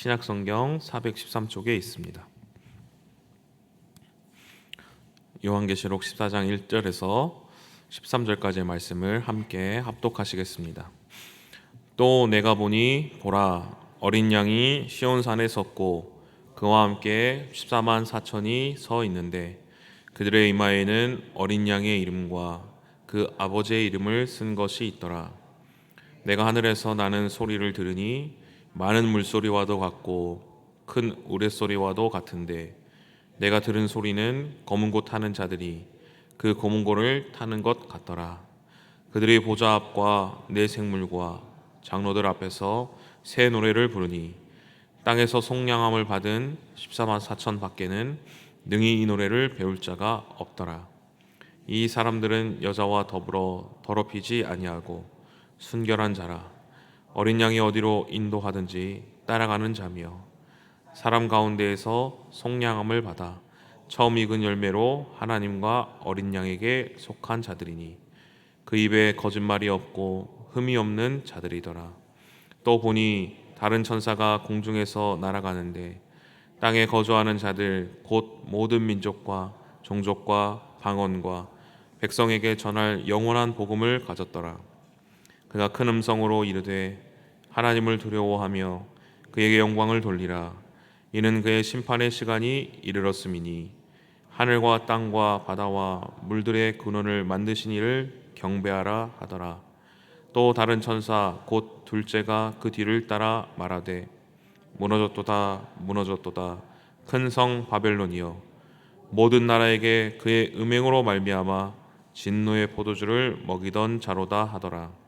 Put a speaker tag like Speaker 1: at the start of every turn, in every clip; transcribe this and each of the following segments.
Speaker 1: 신약성경 413쪽에 있습니다. 요한계시록 14장 1절에서 13절까지의 말씀을 함께 합독하시겠습니다. 또 내가 보니 보라, 어린 양이 시온산에 섰고 그와 함께 14만 4천이 서 있는데 그들의 이마에는 어린 양의 이름과 그 아버지의 이름을 쓴 것이 있더라. 내가 하늘에서 나는 소리를 들으니 많은 물소리와도 같고 큰 우레소리와도 같은데 내가 들은 소리는 검은 고 타는 자들이 그 검은 고를 타는 것 같더라. 그들이 보좌 앞과 네 생물과 장로들 앞에서 새 노래를 부르니 땅에서 속량함을 받은 14만 4천 밖에는 능히 이 노래를 배울 자가 없더라. 이 사람들은 여자와 더불어 더럽히지 아니하고 순결한 자라. 어린 양이 어디로 인도하든지 따라가는 자며 사람 가운데에서 속량함을 받아 처음 익은 열매로 하나님과 어린 양에게 속한 자들이니 그 입에 거짓말이 없고 흠이 없는 자들이더라. 또 보니 다른 천사가 공중에서 날아가는데 땅에 거주하는 자들 곧 모든 민족과 종족과 방언과 백성에게 전할 영원한 복음을 가졌더라. 그가 큰 음성으로 이르되 하나님을 두려워하며 그에게 영광을 돌리라. 이는 그의 심판의 시간이 이르렀음이니 하늘과 땅과 바다와 물들의 근원을 만드신 이를 경배하라 하더라. 또 다른 천사 곧 둘째가 그 뒤를 따라 말하되 무너졌도다 무너졌도다 큰 성 바벨론이여 모든 나라에게 그의 음행으로 말미암아 진노의 포도주를 먹이던 자로다 하더라.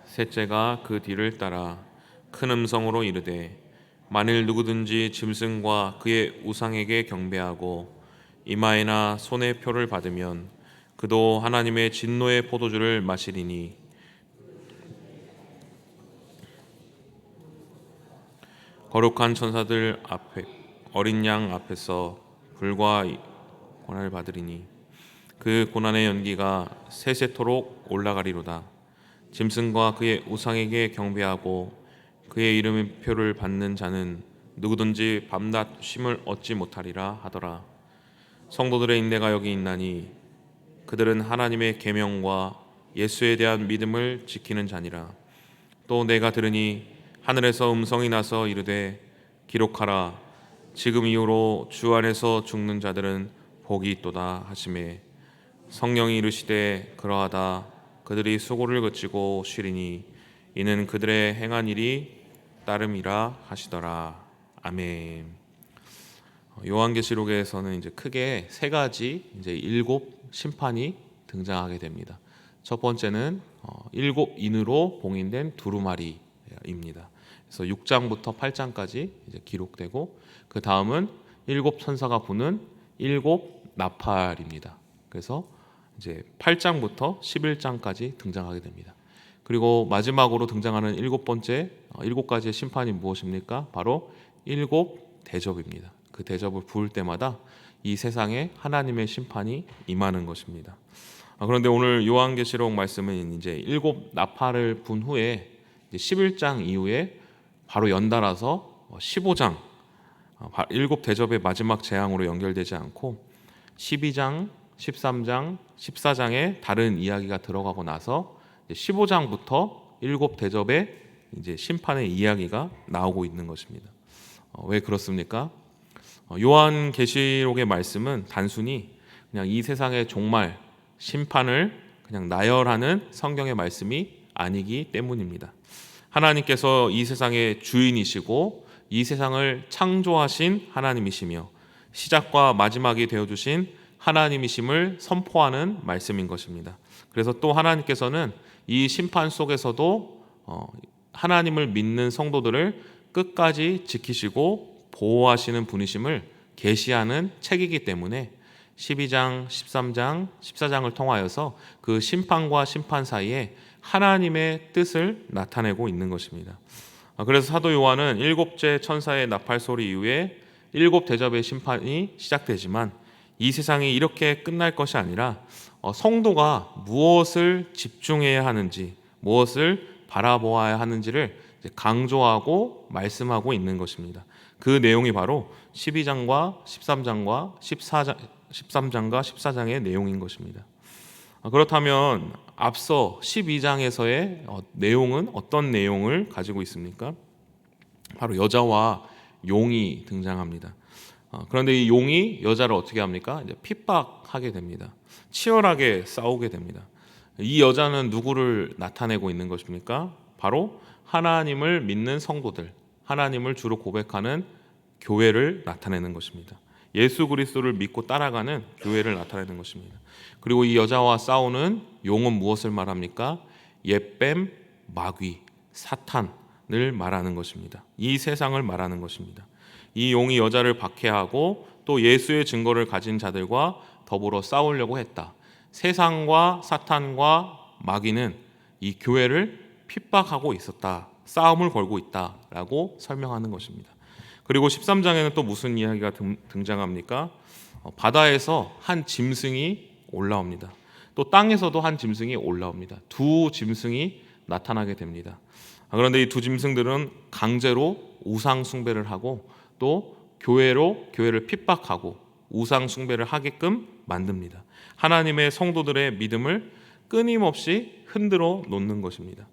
Speaker 1: 셋째가 그 뒤를 따라 큰 음성으로 이르되 만일 누구든지 짐승과 그의 우상에게 경배하고 이마에나 손에 표를 받으면 그도 하나님의 진노의 포도주를 마시리니 거룩한 천사들 앞에 어린 양 앞에서 불과 고난을 받으리니 그 고난의 연기가 세세토록 올라가리로다. 짐승과 그의 우상에게 경배하고 그의 이름의 표를 받는 자는 누구든지 밤낮 쉼을 얻지 못하리라 하더라. 성도들의 인내가 여기 있나니 그들은 하나님의 계명과 예수에 대한 믿음을 지키는 자니라. 또 내가 들으니 하늘에서 음성이 나서 이르되 기록하라. 지금 이후로 주 안에서 죽는 자들은 복이 있도다 하시매 성령이 이르시되 그러하다. 그들이 수고를 그치고 쉬리니 이는 그들의 행한 일이 따름이라 하시더라. 아멘. 요한계시록에서는 이제 크게 세 가지 일곱 심판이 등장하게 됩니다. 첫 번째는 일곱 인으로 봉인된 두루마리입니다. 그래서 6장부터 8장까지 기록되고 그 다음은 일곱 천사가 부는 일곱 나팔입니다. 그래서 이제 8장부터 11장까지 등장하게 됩니다. 그리고 마지막으로 등장하는 일곱 가지의 심판이 무엇입니까? 바로 일곱 대접입니다. 그 대접을 부을 때마다 이 세상에 하나님의 심판이 임하는 것입니다. 그런데 오늘 요한계시록 말씀은 이제 일곱 나팔을 분 후에 11장 이후에 바로 연달아서 15장 일곱 대접의 마지막 재앙으로 연결되지 않고 12장, 13장, 14장에 다른 이야기가 들어가고 나서 15장부터 일곱 대접의 이제 심판의 이야기가 나오고 있는 것입니다. 왜 그렇습니까? 요한계시록의 말씀은 단순히 그냥 이 세상의 종말, 심판을 그냥 나열하는 성경의 말씀이 아니기 때문입니다. 하나님께서 이 세상의 주인이시고 이 세상을 창조하신 하나님이시며 시작과 마지막이 되어주신 하나님이심을 선포하는 말씀인 것입니다. 그래서 또 하나님께서는 이 심판 속에서도 하나님을 믿는 성도들을 끝까지 지키시고 보호하시는 분이심을 계시하는 책이기 때문에 12장, 13장, 14장을 통하여서 그 심판과 심판 사이에 하나님의 뜻을 나타내고 있는 것입니다. 그래서 사도 요한은 일곱째 천사의 나팔 소리 이후에 일곱 대접의 심판이 시작되지만 이 세상이 이렇게 끝날 것이 아니라 성도가 무엇을 집중해야 하는지, 무엇을 바라보아야 하는지를 강조하고 말씀하고 있는 것입니다. 그 내용이 바로 12장과 13장과 13장과 14장의 내용인 것입니다. 그렇다면 앞서 12장에서의 내용은 어떤 내용을 가지고 있습니까? 바로 여자와 용이 등장합니다. 그런데 이 용이 여자를 어떻게 합니까? 이제 핍박하게 됩니다. 치열하게 싸우게 됩니다. 이 여자는 누구를 나타내고 있는 것입니까? 바로 하나님을 믿는 성도들, 하나님을 주로 고백하는 교회를 나타내는 것입니다. 예수 그리스도를 믿고 따라가는 교회를 나타내는 것입니다. 그리고 이 여자와 싸우는 용은 무엇을 말합니까? 옛뱀, 마귀, 사탄을 말하는 것입니다. 이 세상을 말하는 것입니다. 이 용이 여자를 박해하고 또 예수의 증거를 가진 자들과 더불어 싸우려고 했다. 세상과 사탄과 마귀는 이 교회를 핍박하고 있었다. 싸움을 걸고 있다라고 설명하는 것입니다. 그리고 13장에는 또 무슨 이야기가 등장합니까? 바다에서 한 짐승이 올라옵니다. 또 땅에서도 한 짐승이 올라옵니다. 두 짐승이 나타나게 됩니다. 그런데 이 두 짐승들은 강제로 우상 숭배를 하고 또 교회를 핍박하고 우상 숭배를 하게끔 만듭니다. 하나님의 성도들의 믿음을 끊임없이 흔들어 놓는 것입니다.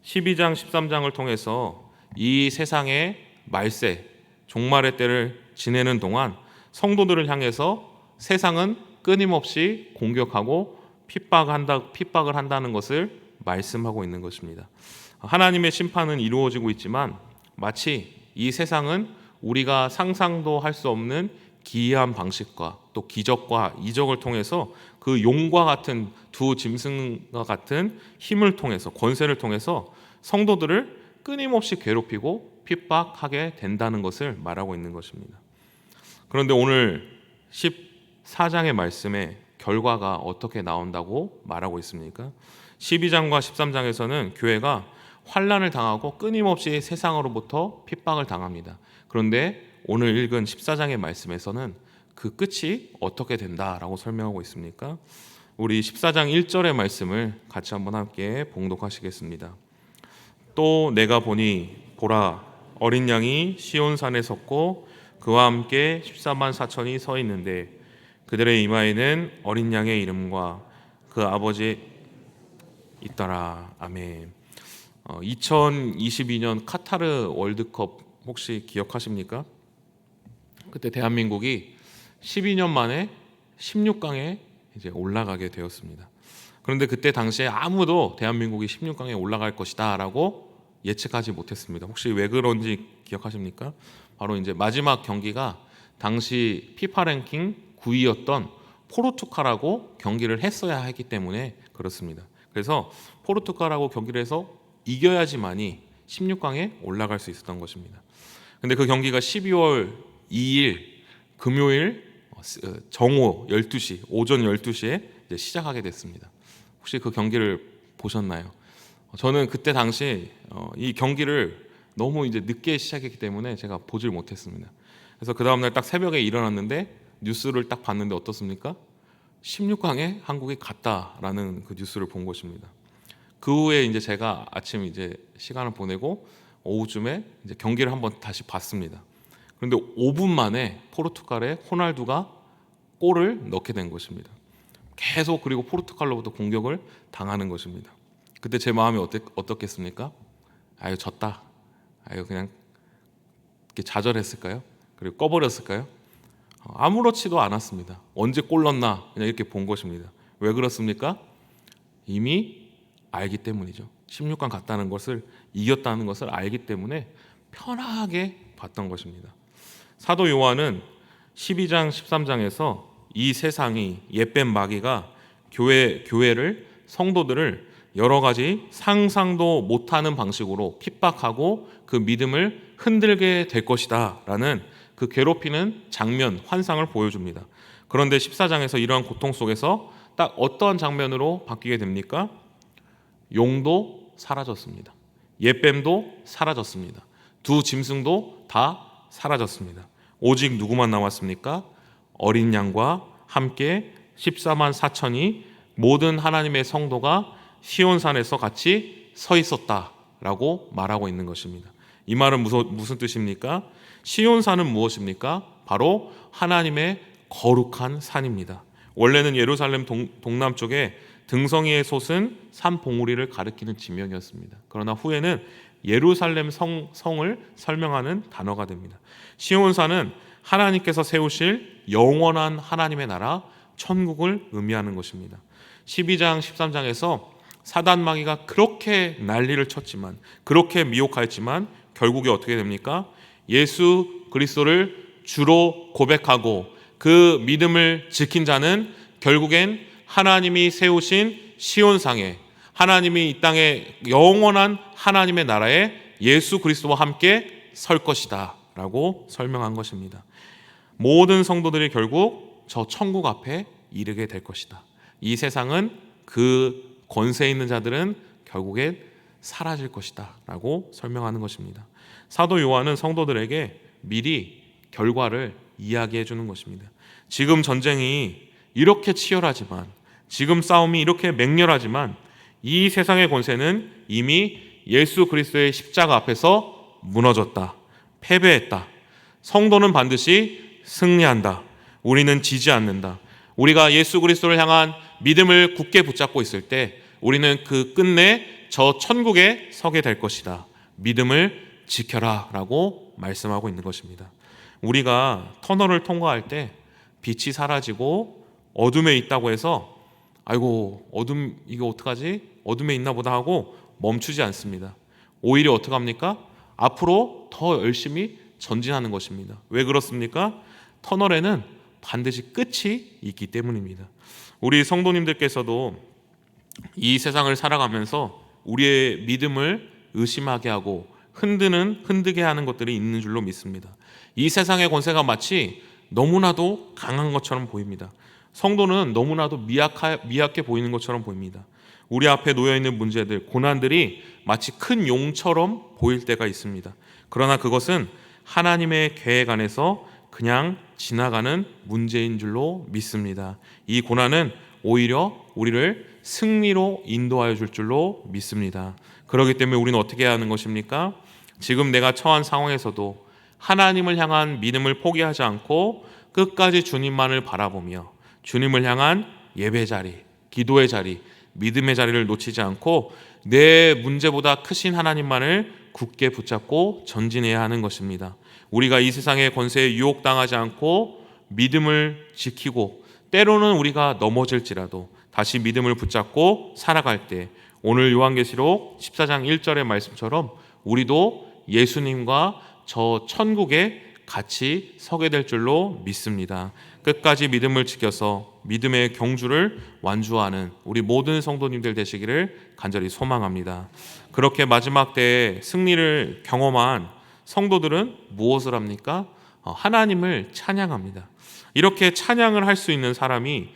Speaker 1: 12장 13장을 통해서 이 세상의 말세 종말의 때를 지내는 동안 성도들을 향해서 세상은 끊임없이 공격하고 핍박을 한다는 것을 말씀하고 있는 것입니다. 하나님의 심판은 이루어지고 있지만 마치 이 세상은 우리가 상상도 할 수 없는 기이한 방식과 또 기적과 이적을 통해서 그 용과 같은 두 짐승과 같은 힘을 통해서 권세를 통해서 성도들을 끊임없이 괴롭히고 핍박하게 된다는 것을 말하고 있는 것입니다. 그런데 오늘 14장의 말씀에 결과가 어떻게 나온다고 말하고 있습니까? 12장과 13장에서는 교회가 환난을 당하고 끊임없이 세상으로부터 핍박을 당합니다. 그런데 오늘 읽은 14장의 말씀에서는 그 끝이 어떻게 된다라고 설명하고 있습니까? 우리 14장 1절의 말씀을 같이 한번 함께 봉독하시겠습니다. 또 내가 보니 보라 어린 양이 시온산에 섰고 그와 함께 14만 4천이 서 있는데 그들의 이마에는 어린 양의 이름과 그 아버지 있더라. 아멘. 2022년 카타르 월드컵 혹시 기억하십니까? 그때 대한민국이 12년 만에 16강에 이제 올라가게 되었습니다. 그런데 그때 당시에 아무도 대한민국이 16강에 올라갈 것이다라고 예측하지 못했습니다. 혹시 왜 그런지 기억하십니까? 바로 이제 마지막 경기가 당시 피파 랭킹 9위였던 포르투갈하고 경기를 했어야 했기 때문에 그렇습니다. 그래서 포르투갈하고 경기를 해서 이겨야지만이 16강에 올라갈 수 있었던 것입니다. 근데 그 경기가 12월 2일 금요일 정오 12시, 오전 12시에 이제 시작하게 됐습니다. 혹시 그 경기를 보셨나요? 저는 그때 당시 이 경기를 너무 이제 늦게 시작했기 때문에 제가 보질 못했습니다. 그래서 그 다음날 딱 새벽에 일어났는데 뉴스를 딱 봤는데 어떻습니까? 16강에 한국이 갔다라는 그 뉴스를 본 것입니다. 그 후에 이제 제가 아침 이제 시간을 보내고 오후쯤에 이제 경기를 한번 다시 봤습니다. 그런데 5분 만에 포르투갈의 호날두가 골을 넣게 된 것입니다. 계속 그리고 포르투갈로부터 공격을 당하는 것입니다. 그때 제 마음이 어떻겠습니까? 아유 졌다. 아유 그냥 이렇게 좌절했을까요? 그리고 꺼버렸을까요? 아무렇지도 않았습니다. 언제 골 넣나 그냥 이렇게 본 것입니다. 왜 그렇습니까? 이미 알기 때문이죠. 16강 갔다는 것을 이겼다는 것을 알기 때문에 편하게 봤던 것입니다. 사도 요한은 12장 13장에서 이 세상이 옛뱀 마귀가 교회를 성도들을 여러 가지 상상도 못하는 방식으로 핍박하고 그 믿음을 흔들게 될 것이다 라는 그 괴롭히는 장면, 환상을 보여줍니다. 그런데 14장에서 이러한 고통 속에서 딱 어떠한 장면으로 바뀌게 됩니까? 용도 사라졌습니다. 옛뱀도 사라졌습니다. 두 짐승도 다 사라졌습니다. 오직 누구만 남았습니까? 어린 양과 함께 14만 4천이 모든 하나님의 성도가 시온산에서 같이 서 있었다 라고 말하고 있는 것입니다. 이 말은 무슨 뜻입니까? 시온산은 무엇입니까? 바로 하나님의 거룩한 산입니다. 원래는 예루살렘 동남쪽에 등성이의 솟은 산 봉우리를 가리키는 지명이었습니다. 그러나 후에는 예루살렘 성을 설명하는 단어가 됩니다. 시온산은 하나님께서 세우실 영원한 하나님의 나라 천국을 의미하는 것입니다. 12장 13장에서 사단 마귀가 그렇게 난리를 쳤지만, 그렇게 미혹하였지만 결국에 어떻게 됩니까? 예수 그리스도를 주로 고백하고 그 믿음을 지킨 자는 결국엔 하나님이 세우신 시온상에, 하나님이 이 땅에 영원한 하나님의 나라에 예수 그리스도와 함께 설 것이다 라고 설명한 것입니다. 모든 성도들이 결국 저 천국 앞에 이르게 될 것이다. 이 세상은, 그 권세 있는 자들은 결국엔 사라질 것이다 라고 설명하는 것입니다. 사도 요한은 성도들에게 미리 결과를 이야기해 주는 것입니다. 지금 전쟁이 이렇게 치열하지만, 지금 싸움이 이렇게 맹렬하지만 이 세상의 권세는 이미 예수 그리스도의 십자가 앞에서 무너졌다, 패배했다. 성도는 반드시 승리한다. 우리는 지지 않는다. 우리가 예수 그리스도를 향한 믿음을 굳게 붙잡고 있을 때 우리는 그 끝내 저 천국에 서게 될 것이다. 믿음을 지켜라 라고 말씀하고 있는 것입니다. 우리가 터널을 통과할 때 빛이 사라지고 어둠에 있다고 해서 아이고 어둠 이거 어떡하지? 어둠에 있나 보다 하고 멈추지 않습니다. 오히려 어떻게 합니까? 앞으로 더 열심히 전진하는 것입니다. 왜 그렇습니까? 터널에는 반드시 끝이 있기 때문입니다. 우리 성도님들께서도 이 세상을 살아가면서 우리의 믿음을 의심하게 하고 흔들게 하는 것들이 있는 줄로 믿습니다. 이 세상의 권세가 마치 너무나도 강한 것처럼 보입니다. 성도는 너무나도 미약해 보이는 것처럼 보입니다. 우리 앞에 놓여있는 문제들, 고난들이 마치 큰 용처럼 보일 때가 있습니다. 그러나 그것은 하나님의 계획 안에서 그냥 지나가는 문제인 줄로 믿습니다. 이 고난은 오히려 우리를 승리로 인도하여 줄 줄로 믿습니다. 그렇기 때문에 우리는 어떻게 해야 하는 것입니까? 지금 내가 처한 상황에서도 하나님을 향한 믿음을 포기하지 않고 끝까지 주님만을 바라보며 주님을 향한 예배 자리, 기도의 자리, 믿음의 자리를 놓치지 않고 내 문제보다 크신 하나님만을 굳게 붙잡고 전진해야 하는 것입니다. 우리가 이 세상의 권세에 유혹당하지 않고 믿음을 지키고 때로는 우리가 넘어질지라도 다시 믿음을 붙잡고 살아갈 때 오늘 요한계시록 14장 1절의 말씀처럼 우리도 예수님과 저 천국에 같이 서게 될 줄로 믿습니다. 끝까지 믿음을 지켜서 믿음의 경주를 완주하는 우리 모든 성도님들 되시기를 간절히 소망합니다. 그렇게 마지막 때에 승리를 경험한 성도들은 무엇을 합니까? 하나님을 찬양합니다. 이렇게 찬양을 할 수 있는 사람이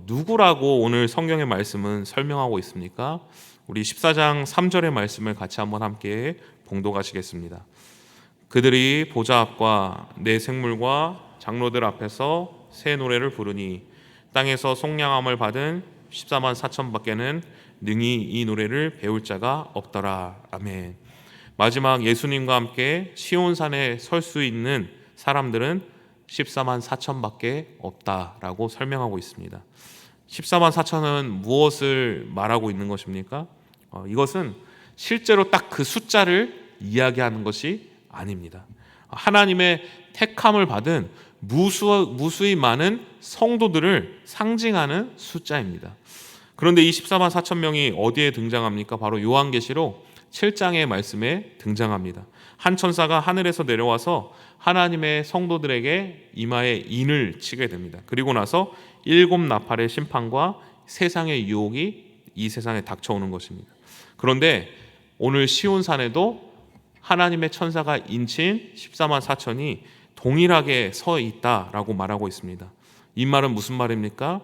Speaker 1: 누구라고 오늘 성경의 말씀은 설명하고 있습니까? 우리 14장 3절의 말씀을 같이 한번 함께 봉독하시겠습니다. 그들이 보좌 앞과 내 생물과 장로들 앞에서 새 노래를 부르니 땅에서 속량함을 받은 14만 4천 밖에는 능히 이 노래를 배울 자가 없더라. 아멘. 마지막 예수님과 함께 시온산에 설 수 있는 사람들은 14만 4천 밖에 없다라고 설명하고 있습니다. 14만 4천은 무엇을 말하고 있는 것입니까? 이것은 실제로 딱 그 숫자를 이야기하는 것이 아닙니다. 하나님의 택함을 받은 무수히 많은 성도들을 상징하는 숫자입니다. 그런데 이 14만 4천 명이 어디에 등장합니까? 바로 요한계시록 7장의 말씀에 등장합니다. 한 천사가 하늘에서 내려와서 하나님의 성도들에게 이마에 인을 치게 됩니다. 그리고 나서 7 나팔의 심판과 세상의 유혹이 이 세상에 닥쳐오는 것입니다. 그런데 오늘 시온산에도 하나님의 천사가 인친 14만 4천이 동일하게 서 있다라고 말하고 있습니다. 이 말은 무슨 말입니까?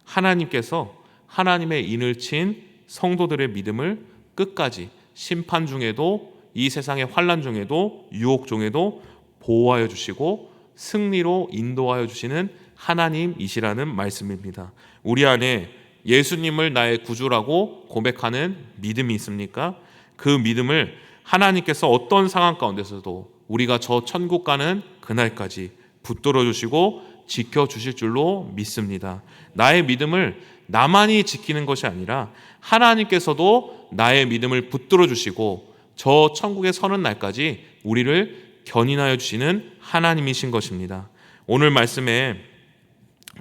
Speaker 1: 하나님께서 하나님의 인을 친 성도들의 믿음을 끝까지 심판 중에도 이 세상의 환난 중에도 유혹 중에도 보호하여 주시고 승리로 인도하여 주시는 하나님이시라는 말씀입니다. 우리 안에 예수님을 나의 구주라고 고백하는 믿음이 있습니까? 그 믿음을 하나님께서 어떤 상황 가운데서도 우리가 저 천국 가는 그날까지 붙들어 주시고 지켜주실 줄로 믿습니다. 나의 믿음을 나만이 지키는 것이 아니라 하나님께서도 나의 믿음을 붙들어 주시고 저 천국에 서는 날까지 우리를 견인하여 주시는 하나님이신 것입니다. 오늘 말씀에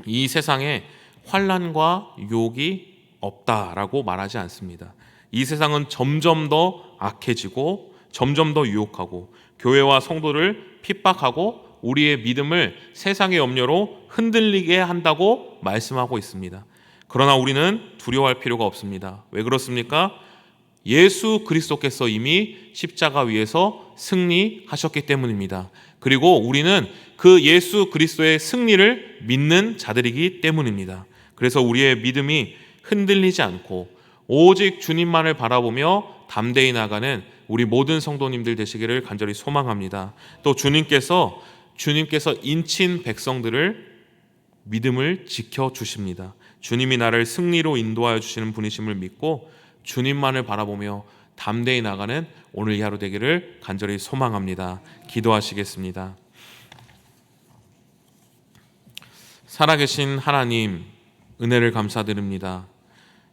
Speaker 1: 이 세상에 환난과 유혹이 없다라고 말하지 않습니다. 이 세상은 점점 더 악해지고 점점 더 유혹하고 교회와 성도를 핍박하고 우리의 믿음을 세상의 염려로 흔들리게 한다고 말씀하고 있습니다. 그러나 우리는 두려워할 필요가 없습니다. 왜 그렇습니까? 예수 그리스도께서 이미 십자가 위에서 승리하셨기 때문입니다. 그리고 우리는 그 예수 그리스도의 승리를 믿는 자들이기 때문입니다. 그래서 우리의 믿음이 흔들리지 않고 오직 주님만을 바라보며 담대히 나가는 우리 모든 성도님들 되시기를 간절히 소망합니다. 또 주님께서 인친 백성들을 믿음을 지켜주십니다. 주님이 나를 승리로 인도하여 주시는 분이심을 믿고 주님만을 바라보며 담대히 나가는 오늘 이 하루 되기를 간절히 소망합니다. 기도하시겠습니다. 살아계신 하나님, 은혜를 감사드립니다.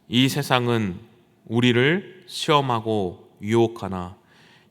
Speaker 1: 이 세상은 우리를 시험하고 유혹하나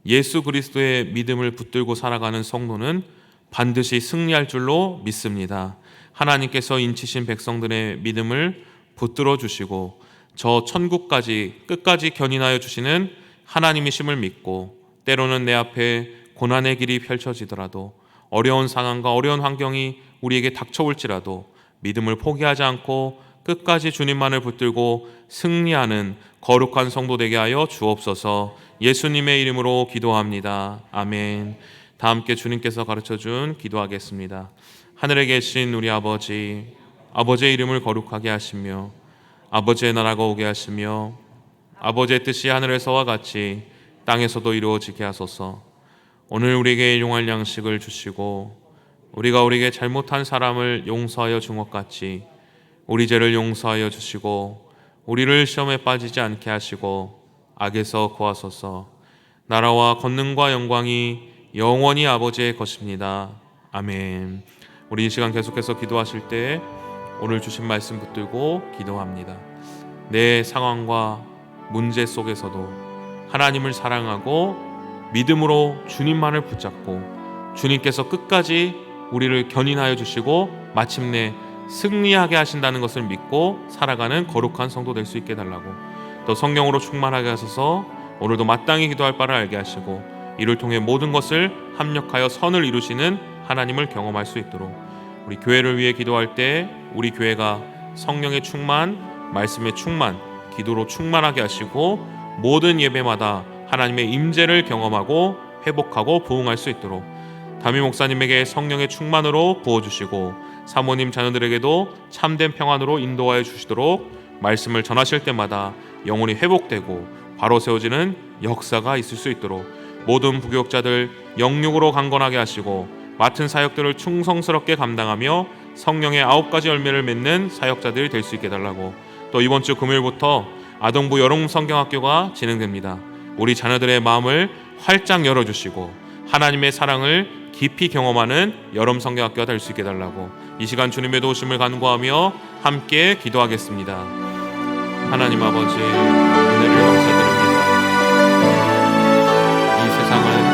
Speaker 1: 예수 그리스도의 믿음을 붙들고 살아가는 성도는 반드시 승리할 줄로 믿습니다. 하나님께서 인치신 백성들의 믿음을 붙들어 주시고 저 천국까지 끝까지 견인하여 주시는 하나님이심을 믿고 때로는 내 앞에 고난의 길이 펼쳐지더라도 어려운 상황과 어려운 환경이 우리에게 닥쳐올지라도 믿음을 포기하지 않고 끝까지 주님만을 붙들고 승리하는 거룩한 성도 되게 하여 주옵소서. 예수님의 이름으로 기도합니다. 아멘. 다 함께 주님께서 가르쳐준 기도하겠습니다. 하늘에 계신 우리 아버지, 아버지의 이름을 거룩하게 하시며 아버지의 나라가 오게 하시며 아버지의 뜻이 하늘에서와 같이 땅에서도 이루어지게 하소서. 오늘 우리에게 일용할 양식을 주시고 우리가 우리에게 잘못한 사람을 용서하여 준 것 같이 우리 죄를 용서하여 주시고 우리를 시험에 빠지지 않게 하시고 악에서 구하소서. 나라와 권능과 영광이 영원히 아버지의 것입니다. 아멘. 우리 이 시간 계속해서 기도하실 때 오늘 주신 말씀 붙들고 기도합니다. 내 상황과 문제 속에서도 하나님을 사랑하고 믿음으로 주님만을 붙잡고 주님께서 끝까지 우리를 견인하여 주시고 마침내 승리하게 하신다는 것을 믿고 살아가는 거룩한 성도 될 수 있게 달라고, 또 성령으로 충만하게 하셔서 오늘도 마땅히 기도할 바를 알게 하시고 이를 통해 모든 것을 합력하여 선을 이루시는 하나님을 경험할 수 있도록 우리 교회를 위해 기도할 때 우리 교회가 성령의 충만, 말씀의 충만, 기도로 충만하게 하시고 모든 예배마다 하나님의 임재를 경험하고 회복하고 부흥할 수 있도록 담임 목사님에게 성령의 충만으로 부어주시고 사모님 자녀들에게도 참된 평안으로 인도하여 주시도록 말씀을 전하실 때마다 영혼이 회복되고 바로 세워지는 역사가 있을 수 있도록 모든 부교육자들 영육으로 강건하게 하시고 맡은 사역들을 충성스럽게 감당하며 성령의 9가지 열매를 맺는 사역자들이 될 수 있게 달라고, 또 이번 주 금요일부터 아동부 여름 성경학교가 진행됩니다. 우리 자녀들의 마음을 활짝 열어주시고 하나님의 사랑을 깊이 경험하는 여름 성경학교가 될 수 있게 달라고 이 시간 주님의 도우심을 간구하며 함께 기도하겠습니다. 하나님 아버지, 은혜를 감사드립니다. 이 세상은